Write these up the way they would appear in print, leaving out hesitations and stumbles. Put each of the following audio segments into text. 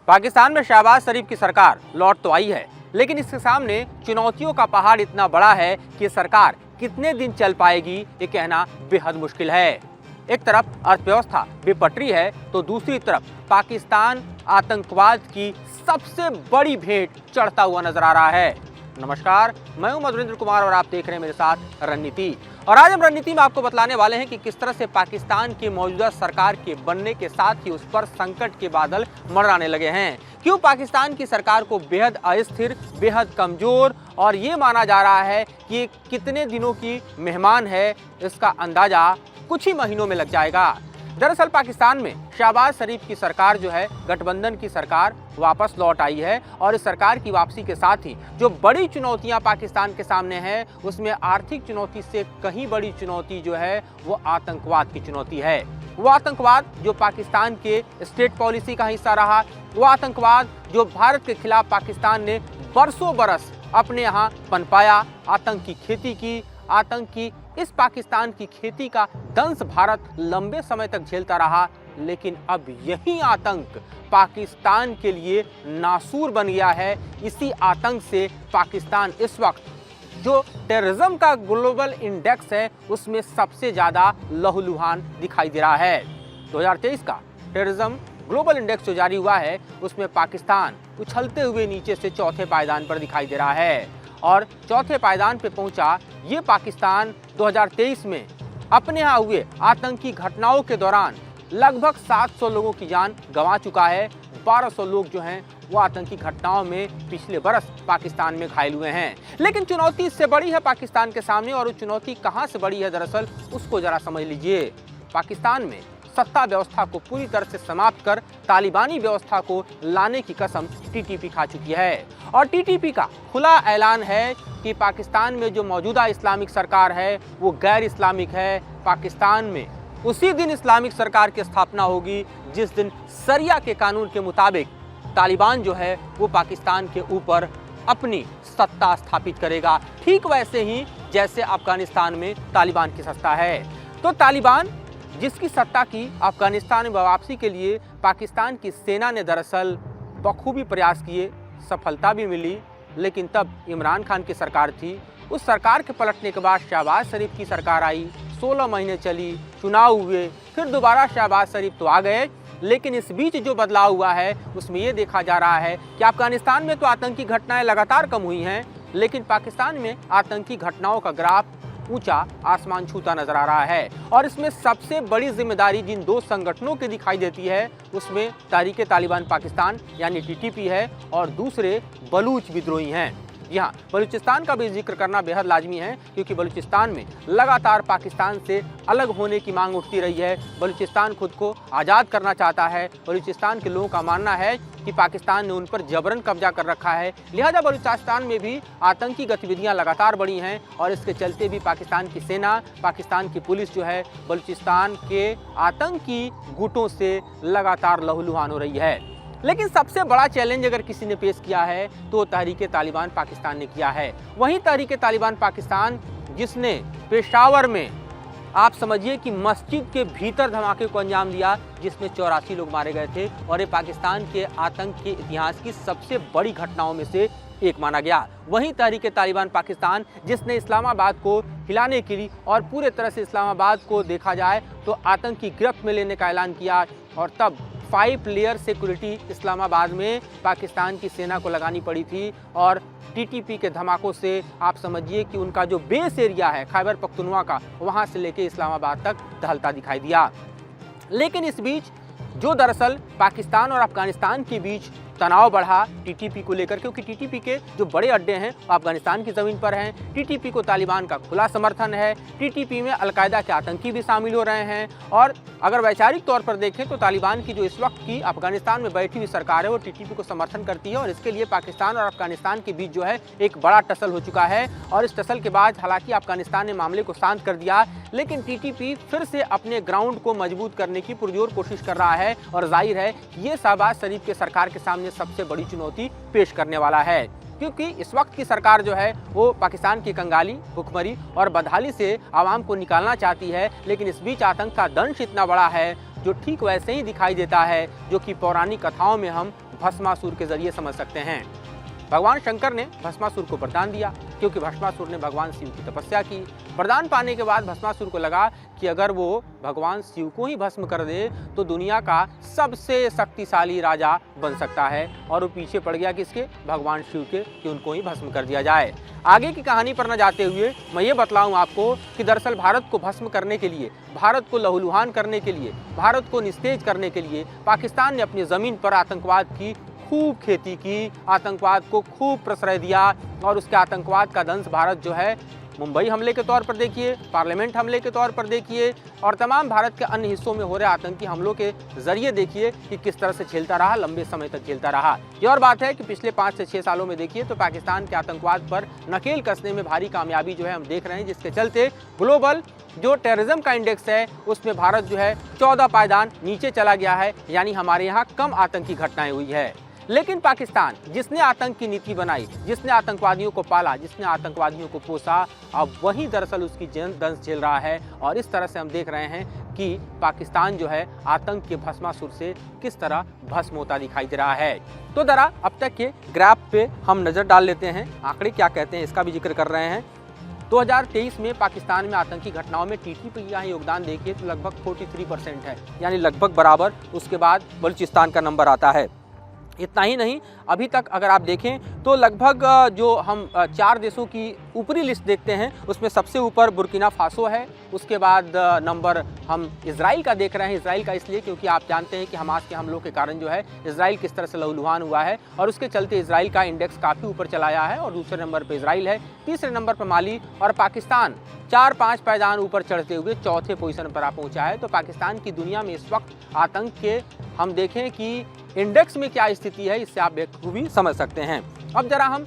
पाकिस्तान में शहबाज शरीफ की सरकार लौट तो आई है, लेकिन इसके सामने चुनौतियों का पहाड़ इतना बड़ा है कि सरकार कितने दिन चल पाएगी ये कहना बेहद मुश्किल है। एक तरफ अर्थव्यवस्था बेपटरी है तो दूसरी तरफ पाकिस्तान आतंकवाद की सबसे बड़ी भेंट चढ़ता हुआ नजर आ रहा है। नमस्कार, मैं हूं मधुरेंद्र कुमार और आप देख रहे हैं मेरे साथ रणनीति। और आज हम रणनीति में आपको बतलाने वाले हैं कि किस तरह से पाकिस्तान की मौजूदा सरकार के बनने के साथ ही उस पर संकट के बादल मंडराने लगे हैं। क्यों पाकिस्तान की सरकार को बेहद अस्थिर, बेहद कमजोर और ये माना जा रहा है कि कितने दिनों की मेहमान है, इसका अंदाजा कुछ ही महीनों में लग जाएगा। दरअसल पाकिस्तान में शहबाज शरीफ की सरकार जो है, गठबंधन की सरकार वापस लौट आई है और इस सरकार की वापसी के साथ ही जो बड़ी चुनौतियां पाकिस्तान के सामने हैं, उसमें आर्थिक चुनौती से कहीं बड़ी चुनौती जो है वो आतंकवाद की चुनौती है। वो आतंकवाद जो पाकिस्तान के स्टेट पॉलिसी का हिस्सा रहा, वो आतंकवाद जो भारत के खिलाफ पाकिस्तान ने बरसों बरस अपने यहाँ पनपाया, आतंक की खेती की, आतंक की इस पाकिस्तान की खेती का दंश भारत लंबे समय तक झेलता रहा। लेकिन अब यही आतंक पाकिस्तान के लिए नासूर बन गया है। इसी आतंक से पाकिस्तान इस वक्त जो टेररिज्म का ग्लोबल इंडेक्स है उसमें सबसे ज्यादा लहूलुहान दिखाई दे रहा है। 2023 का टेररिज्म ग्लोबल इंडेक्स जो जारी हुआ है उसमें पाकिस्तान उछलते हुए नीचे से चौथे पायदान पर दिखाई दे रहा है और चौथे पायदान पर पहुंचा ये पाकिस्तान 2023 में अपने यहाँ हुए आतंकी घटनाओं के दौरान लगभग 700 लोगों की जान गंवा चुका है। 1200 लोग जो हैं वो आतंकी घटनाओं में पिछले बरस पाकिस्तान में घायल हुए हैं। लेकिन चुनौती इससे बड़ी है पाकिस्तान के सामने, और वो चुनौती कहां से बड़ी है दरअसल उसको जरा समझ लीजिए। पाकिस्तान में सत्ता व्यवस्था को पूरी तरह से समाप्त कर तालिबानी व्यवस्था को लाने की कसम टीटीपी खा चुकी है और टीटीपी का खुला ऐलान है कि पाकिस्तान में जो मौजूदा इस्लामिक सरकार है वो गैर इस्लामिक है। पाकिस्तान में उसी दिन इस्लामिक सरकार की स्थापना होगी जिस दिन शरिया के कानून के मुताबिक तालिबान जो है वो पाकिस्तान के ऊपर अपनी सत्ता स्थापित करेगा, ठीक वैसे ही जैसे अफगानिस्तान में तालिबान की सत्ता है। तो तालिबान जिसकी सत्ता की अफगानिस्तान में वापसी के लिए पाकिस्तान की सेना ने दरअसल बखूबी प्रयास किए, सफलता भी मिली। लेकिन तब इमरान खान की सरकार थी, उस सरकार के पलटने के बाद शहबाज शरीफ की सरकार आई, 16 महीने चली, चुनाव हुए, फिर दोबारा शहबाज शरीफ तो आ गए। लेकिन इस बीच जो बदलाव हुआ है उसमें ये देखा जा रहा है कि अफगानिस्तान में तो आतंकी घटनाएं लगातार कम हुई हैं, लेकिन पाकिस्तान में आतंकी घटनाओं का ग्राफ ऊंचा आसमान छूता नजर आ रहा है। और इसमें सबसे बड़ी जिम्मेदारी जिन दो संगठनों की दिखाई देती है उसमें तहरीके तालिबान पाकिस्तान यानी टीटीपी है और दूसरे बलूच विद्रोही हैं। यहाँ बलूचिस्तान का भी जिक्र करना बेहद लाजमी है क्योंकि बलूचिस्तान में लगातार पाकिस्तान से अलग होने की मांग उठती रही है। बलूचिस्तान खुद को आज़ाद करना चाहता है। बलूचिस्तान के लोगों का मानना है कि पाकिस्तान ने उन पर जबरन कब्जा कर रखा है, लिहाजा बलूचिस्तान में भी आतंकी गतिविधियां लगातार बढ़ी हैं और इसके चलते भी पाकिस्तान की सेना, पाकिस्तान की पुलिस जो है बलूचिस्तान के आतंकी गुटों से लगातार लहूलुहान हो रही है। लेकिन सबसे बड़ा चैलेंज अगर किसी ने पेश किया है तो तहरीके तालिबान पाकिस्तान ने किया है। वहीं तहरीके तालिबान पाकिस्तान जिसने पेशावर में आप समझिए कि मस्जिद के भीतर धमाके को अंजाम दिया जिसमें 84 लोग मारे गए थे और ये पाकिस्तान के आतंक के इतिहास की सबसे बड़ी घटनाओं में से एक माना गया। वहीं तहरीके तालिबान पाकिस्तान जिसने इस्लामाबाद को हिलाने के लिए और पूरे तरह से इस्लामाबाद को देखा जाए तो आतंक की गिरफ्त में लेने का ऐलान किया और तब 5 लेयर सिक्योरिटी इस्लामाबाद में पाकिस्तान की सेना को लगानी पड़ी थी और टीटीपी के धमाकों से आप समझिए कि उनका जो बेस एरिया है खैबर पख्तूनख्वा का, वहां से लेके इस्लामाबाद तक दहलता दिखाई दिया। लेकिन इस बीच जो दरअसल पाकिस्तान और अफगानिस्तान के बीच तनाव बढ़ा टीटीपी को लेकर, क्योंकि टीटीपी के जो बड़े अड्डे हैं वो अफगानिस्तान की ज़मीन पर हैं। टीटीपी को तालिबान का खुला समर्थन है। टीटीपी में अलकायदा के आतंकी भी शामिल हो रहे हैं और अगर वैचारिक तौर पर देखें तो तालिबान की जो इस वक्त की अफगानिस्तान में बैठी हुई सरकार है वो टीटीपी को समर्थन करती है और इसके लिए पाकिस्तान और अफगानिस्तान के बीच जो है एक बड़ा टसल हो चुका है। और इस टसल के बाद हालांकि अफगानिस्तान ने मामले को शांत कर दिया, लेकिन टीटीपी फिर से अपने ग्राउंड को मजबूत करने की पुरजोर कोशिश कर रहा है और जाहिर है ये शहबाज शरीफ के सरकार के सामने सबसे बड़ी चुनौती पेश करने वाला है, क्योंकि इस वक्त की सरकार जो है वो पाकिस्तान की कंगाली, भुखमरी और बदहाली से आवाम को निकालना चाहती है। लेकिन इस बीच आतंक का दंश इतना बड़ा है जो ठीक वैसे ही दिखाई देता है जो कि पौराणिक कथाओं में हम भस्मासुर के जरिए समझ सकते हैं। भगवान शंकर ने भस्मासुर को वरदान दिया क्योंकि भस्मासुर ने भगवान शिव की तपस्या की। वरदान पाने के बाद भस्मासुर को लगा कि अगर वो भगवान शिव को ही भस्म कर दे तो दुनिया का सबसे शक्तिशाली राजा बन सकता है, और वो पीछे पड़ गया किसके? भगवान शिव के, कि उनको ही भस्म कर दिया जाए। आगे की कहानी पर न जाते हुए मैं ये बतलाऊं आपको कि दरअसल भारत को भस्म करने के लिए, भारत को लहूलुहान करने के लिए, भारत को निस्तेज करने के लिए पाकिस्तान ने अपनी ज़मीन पर आतंकवाद की खूब खेती की, आतंकवाद को खूब प्रश्रय दिया, और उसके आतंकवाद का दंश भारत जो है मुंबई हमले के तौर पर देखिए, पार्लियामेंट हमले के तौर पर देखिए, और तमाम भारत के अन्य हिस्सों में हो रहे आतंकी हमलों के जरिए देखिए कि किस तरह से झेलता रहा, लंबे समय तक झेलता रहा। ये और बात है कि पिछले 5 से 6 सालों में देखिए तो पाकिस्तान के आतंकवाद पर नकेल कसने में भारी कामयाबी जो है हम देख रहे हैं, जिसके चलते ग्लोबल जो टेररिज्म का इंडेक्स है उसमें भारत जो है 14 पायदान नीचे चला गया है, यानी हमारे यहाँ कम आतंकी घटनाएं हुई है। लेकिन पाकिस्तान जिसने आतंक की नीति बनाई, जिसने आतंकवादियों को पाला, जिसने आतंकवादियों को पोसा, अब वही दरअसल उसकी दंश झेल रहा है। और इस तरह से हम देख रहे हैं कि पाकिस्तान जो है आतंक के भस्मासुर से किस तरह भस्म होता दिखाई दे रहा है। तो जरा अब तक के ग्राफ पे हम नज़र डाल लेते हैं, आंकड़े क्या कहते हैं इसका भी जिक्र कर रहे हैं। 2023 में पाकिस्तान में आतंकी घटनाओं में टीटीपी का योगदान देखिए तो लगभग 43% है, यानी लगभग बराबर। उसके बाद बलूचिस्तान का नंबर आता है। इतना ही नहीं, अभी तक अगर आप देखें तो लगभग जो हम 4 देशों की ऊपरी लिस्ट देखते हैं उसमें सबसे ऊपर बुर्किना फासो है। उसके बाद नंबर हम इजराइल का देख रहे हैं। इजराइल का इसलिए क्योंकि आप जानते हैं कि हमास के हमलों के कारण जो है इजराइल किस तरह से लहूलुहान हुआ है, और उसके चलते इजराइल का इंडेक्स काफ़ी ऊपर चला आया है, और दूसरे नंबर पर इजराइल है, तीसरे नंबर पर माली, और पाकिस्तान 4-5 पायदान ऊपर चढ़ते हुए चौथे पोजीशन पर आ पहुँचा है। तो पाकिस्तान की दुनिया में इस वक्त आतंक के हम देखें कि इंडेक्स में क्या स्थिति है, इससे आप बखूबी समझ सकते हैं। अब जरा हम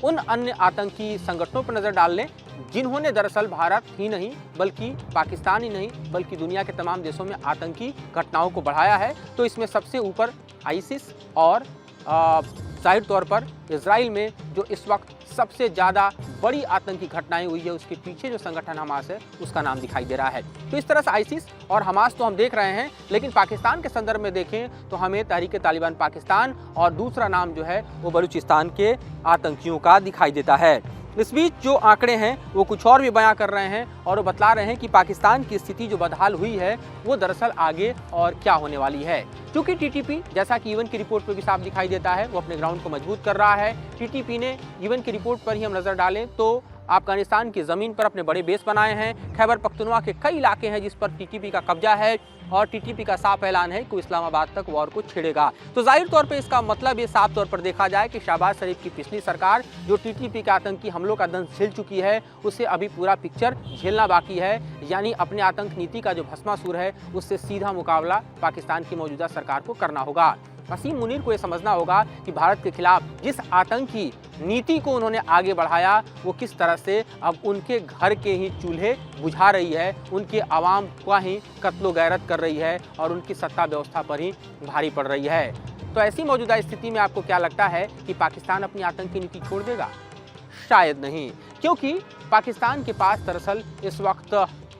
उन अन्य आतंकी संगठनों पर नज़र डाल लें जिन्होंने दरअसल भारत ही नहीं बल्कि पाकिस्तान ही नहीं बल्कि दुनिया के तमाम देशों में आतंकी घटनाओं को बढ़ाया है। तो इसमें सबसे ऊपर आईसिस और जाहिर तौर पर इजराइल में जो इस वक्त सबसे ज़्यादा बड़ी आतंकी घटनाएं हुई है, उसके पीछे जो संगठन हमास है उसका नाम दिखाई दे रहा है। तो इस तरह से आईसिस और हमास तो हम देख रहे हैं, लेकिन पाकिस्तान के संदर्भ में देखें तो हमें तहरीक तालिबान पाकिस्तान और दूसरा नाम जो है वो बलूचिस्तान के आतंकियों का दिखाई देता है। इस बीच जो आंकड़े हैं वो कुछ और भी बयां कर रहे हैं, और वो बतला रहे हैं कि पाकिस्तान की स्थिति जो बदहाल हुई है वो दरअसल आगे और क्या होने वाली है। क्योंकि टीटीपी जैसा कि यूएन की रिपोर्ट पर भी साफ दिखाई देता है वो अपने ग्राउंड को मजबूत कर रहा है। टीटीपी ने यूएन की रिपोर्ट पर ही हम नज़र डालें तो अफगानिस्तान की ज़मीन पर अपने बड़े बेस बनाए हैं। खैबर पख्तूनख्वा के कई इलाके हैं जिस पर टीटीपी का कब्जा है, और टीटीपी का साफ ऐलान है कि इस्लामाबाद तक वॉर को छेड़ेगा। तो जाहिर तौर पे इसका मतलब ये साफ तौर पर देखा जाए कि शहबाज शरीफ की पिछली सरकार जो टीटीपी के आतंकी हमलों का दंश झेल चुकी है उसे अभी पूरा पिक्चर झेलना बाकी है, यानी अपने आतंक नीति का जो भस्मासुर है उससे सीधा मुकाबला पाकिस्तान की मौजूदा सरकार को करना होगा। वसीम मुनीर को ये समझना होगा कि भारत के खिलाफ जिस आतंकी नीति को उन्होंने आगे बढ़ाया वो किस तरह से अब उनके घर के ही चूल्हे बुझा रही है, उनके आवाम का ही कत्लो गैरत कर रही है, और उनकी सत्ता व्यवस्था पर ही भारी पड़ रही है। तो ऐसी मौजूदा स्थिति में आपको क्या लगता है कि पाकिस्तान अपनी आतंकी नीति छोड़ देगा? शायद नहीं, क्योंकि पाकिस्तान के पास दरअसल इस वक्त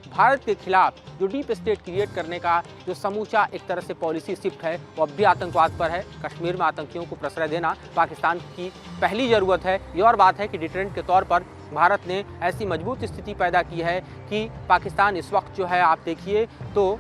भारत के खिलाफ जो डीप स्टेट क्रिएट करने का जो समूचा एक तरह से पॉलिसी शिफ्ट है वो अब भी आतंकवाद पर है। कश्मीर में आतंकियों को प्रश्रय देना पाकिस्तान की पहली ज़रूरत है। ये और बात है कि डिटरेंट के तौर पर भारत ने ऐसी मजबूत स्थिति पैदा की है कि पाकिस्तान इस वक्त जो है आप देखिए तो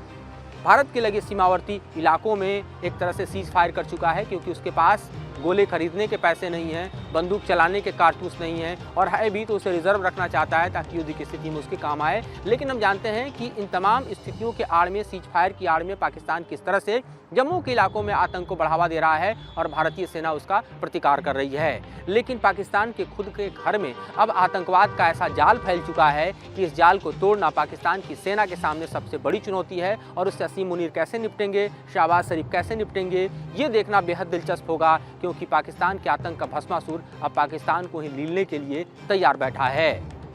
भारत के लगे सीमावर्ती इलाकों में एक तरह से सीज फायर कर चुका है, क्योंकि उसके पास गोले खरीदने के पैसे नहीं हैं, बंदूक चलाने के कारतूस नहीं हैं, और है भी तो उसे रिजर्व रखना चाहता है ताकि युद्ध की स्थिति में उसके काम आए। लेकिन हम जानते हैं कि इन तमाम स्थितियों के आड़ में, सीज फायर की आड़ में पाकिस्तान किस तरह से जम्मू के इलाकों में आतंक को बढ़ावा दे रहा है और भारतीय सेना उसका प्रतिकार कर रही है। लेकिन पाकिस्तान के खुद के घर में अब आतंकवाद का ऐसा जाल फैल चुका है कि इस जाल को तोड़ना पाकिस्तान की सेना के सामने सबसे बड़ी चुनौती है, और उससे वसीम मुनीर कैसे निपटेंगे, शहबाज शरीफ कैसे निपटेंगे, ये देखना बेहद दिलचस्प होगा, क्योंकि पाकिस्तान के आतंक का भस्मासुर अब पाकिस्तान को ही लीलने के लिए तैयार बैठा है।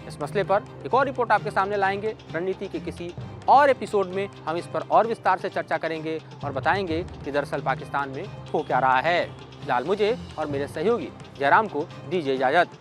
इस मसले पर एक और रिपोर्ट आपके सामने लाएंगे। रणनीति के किसी और एपिसोड में हम इस पर और विस्तार से चर्चा करेंगे और बताएंगे कि दरअसल पाकिस्तान में हो क्या रहा है। फिलहाल मुझे और मेरे सहयोगी जयराम को दीजिए इजाज़त।